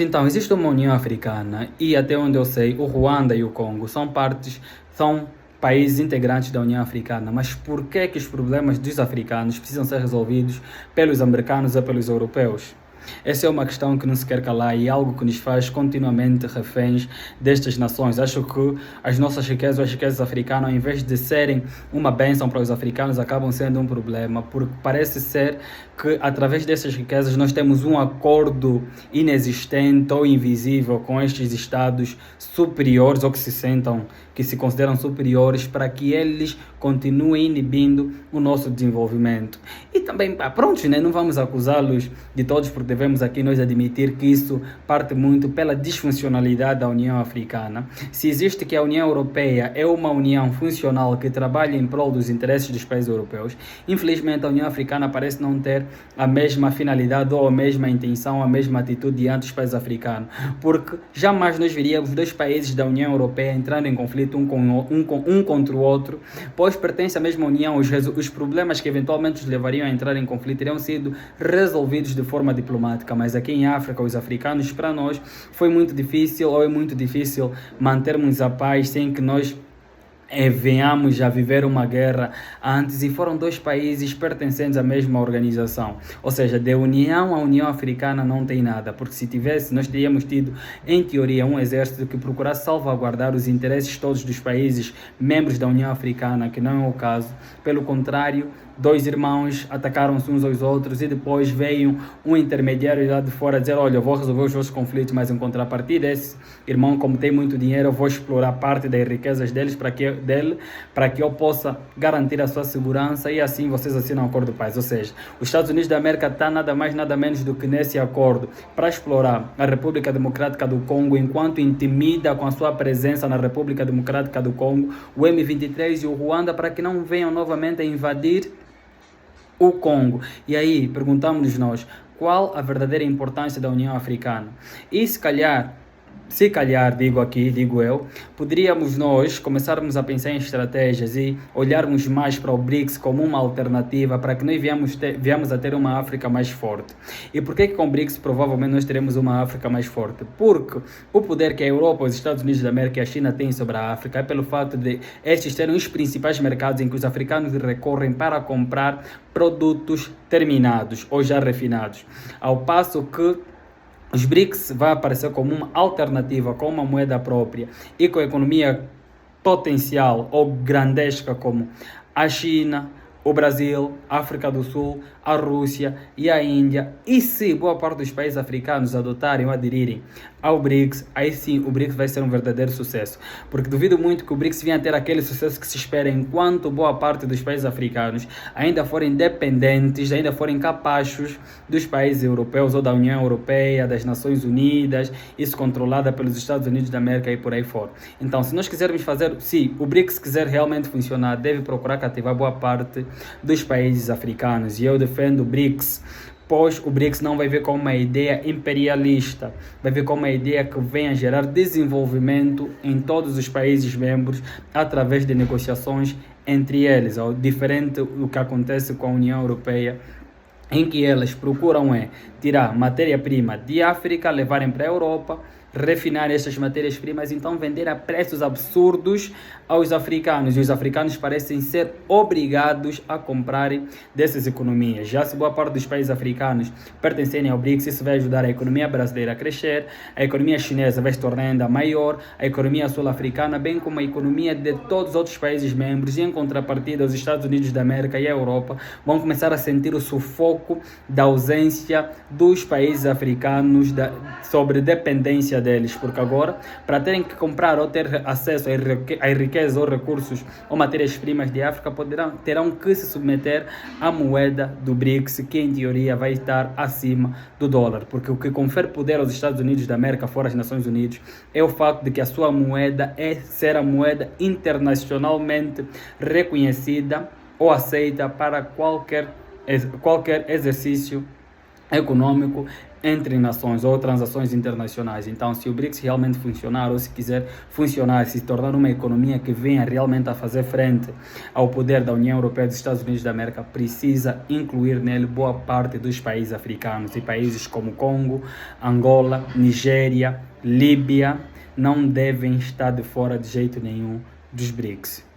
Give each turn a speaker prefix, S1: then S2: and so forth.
S1: Então, existe uma União Africana e, até onde eu sei, o Ruanda e o Congo são países integrantes da União Africana. Mas por que os problemas dos africanos precisam ser resolvidos pelos americanos ou pelos europeus? Essa é uma questão que não se quer calar e algo que nos faz continuamente reféns destas nações. Acho que as nossas riquezas, as riquezas africanas, ao invés de serem uma bênção para os africanos, acabam sendo um problema, porque parece ser que através dessas riquezas nós temos um acordo inexistente ou invisível com estes estados superiores ou que se consideram superiores para que eles continuem inibindo o nosso desenvolvimento. E também, pronto, né? Não vamos acusá-los de todos, porque devemos aqui nós admitir que isso parte muito pela disfuncionalidade da União Africana. Se existe que a União Europeia é uma união funcional que trabalha em prol dos interesses dos países europeus, infelizmente a União Africana parece não ter a mesma finalidade ou a mesma intenção, a mesma atitude diante dos países africanos, porque jamais nós veríamos dois países da União Europeia entrando em conflito um contra o outro, pois pertence à mesma União. Os problemas que eventualmente os levariam a entrar em conflito teriam sido resolvidos de forma diplomática, mas aqui em África, os africanos, para nós, foi muito difícil ou é muito difícil mantermos a paz sem que nós venhamos a viver uma guerra antes, e foram dois países pertencentes à mesma organização, ou seja, de União a União Africana não tem nada, porque se tivesse, nós teríamos tido, em teoria, um exército que procurasse salvaguardar os interesses todos dos países membros da União Africana, que não é o caso. Pelo contrário, dois irmãos atacaram-se uns aos outros e depois veio um intermediário lá de fora dizer: olha, eu vou resolver os vossos conflitos, mas em contrapartida esse irmão, como tem muito dinheiro, eu vou explorar parte das riquezas para que eu possa garantir a sua segurança, e assim vocês assinam um acordo de paz. Ou seja, os Estados Unidos da América está nada mais nada menos do que nesse acordo para explorar a República Democrática do Congo, enquanto intimida com a sua presença na República Democrática do Congo o M23 e o Ruanda, para que não venham novamente a invadir o Congo. E aí perguntamos nós, qual a verdadeira importância da União Africana? E se calhar, digo eu, poderíamos nós começarmos a pensar em estratégias e olharmos mais para o BRICS como uma alternativa para que nós viemos a ter uma África mais forte. E por que com o BRICS provavelmente nós teremos uma África mais forte? Porque o poder que a Europa, os Estados Unidos da América e a China têm sobre a África é pelo fato de estes serem os principais mercados em que os africanos recorrem para comprar produtos terminados ou já refinados. Ao passo que os BRICS vai aparecer como uma alternativa, com uma moeda própria e com a economia potencial ou grandesca como a China, o Brasil, a África do Sul, a Rússia e a Índia. E se boa parte dos países africanos adotarem ou aderirem ao BRICS, aí sim o BRICS vai ser um verdadeiro sucesso. Porque duvido muito que o BRICS venha a ter aquele sucesso que se espera enquanto boa parte dos países africanos ainda forem dependentes, ainda forem capazes dos países europeus ou da União Europeia, das Nações Unidas, isso controlada pelos Estados Unidos da América e por aí fora. Então, se nós quisermos se o BRICS quiser realmente funcionar, deve procurar cativar boa parte dos países africanos. E eu defendo o BRICS, pois o BRICS não vai ver como uma ideia imperialista, vai ver como uma ideia que venha gerar desenvolvimento em todos os países membros através de negociações entre eles, ou diferente do que acontece com a União Europeia, em que elas procuram tirar matéria-prima de África, levarem para a Europa, refinar essas matérias-primas, então vender a preços absurdos aos africanos, e os africanos parecem ser obrigados a comprarem dessas economias. Já se boa parte dos países africanos pertencerem ao BRICS, isso vai ajudar a economia brasileira a crescer, a economia chinesa vai se tornar ainda maior, a economia sul-africana, bem como a economia de todos os outros países membros, e em contrapartida os Estados Unidos da América e a Europa vão começar a sentir o sufoco da ausência dos países africanos sobre dependência deles, porque agora, para terem que comprar ou ter acesso a riqueza ou recursos ou matérias-primas de África, terão que se submeter à moeda do BRICS, que em teoria vai estar acima do dólar, porque o que confere poder aos Estados Unidos da América, fora as Nações Unidas, é o facto de que a sua moeda é ser a moeda internacionalmente reconhecida ou aceita para qualquer exercício econômico entre nações ou transações internacionais. Então, se o BRICS realmente funcionar, ou se quiser funcionar, se tornar uma economia que venha realmente a fazer frente ao poder da União Europeia e dos Estados Unidos da América, precisa incluir nele boa parte dos países africanos, e países como Congo, Angola, Nigéria, Líbia, não devem estar de fora de jeito nenhum dos BRICS.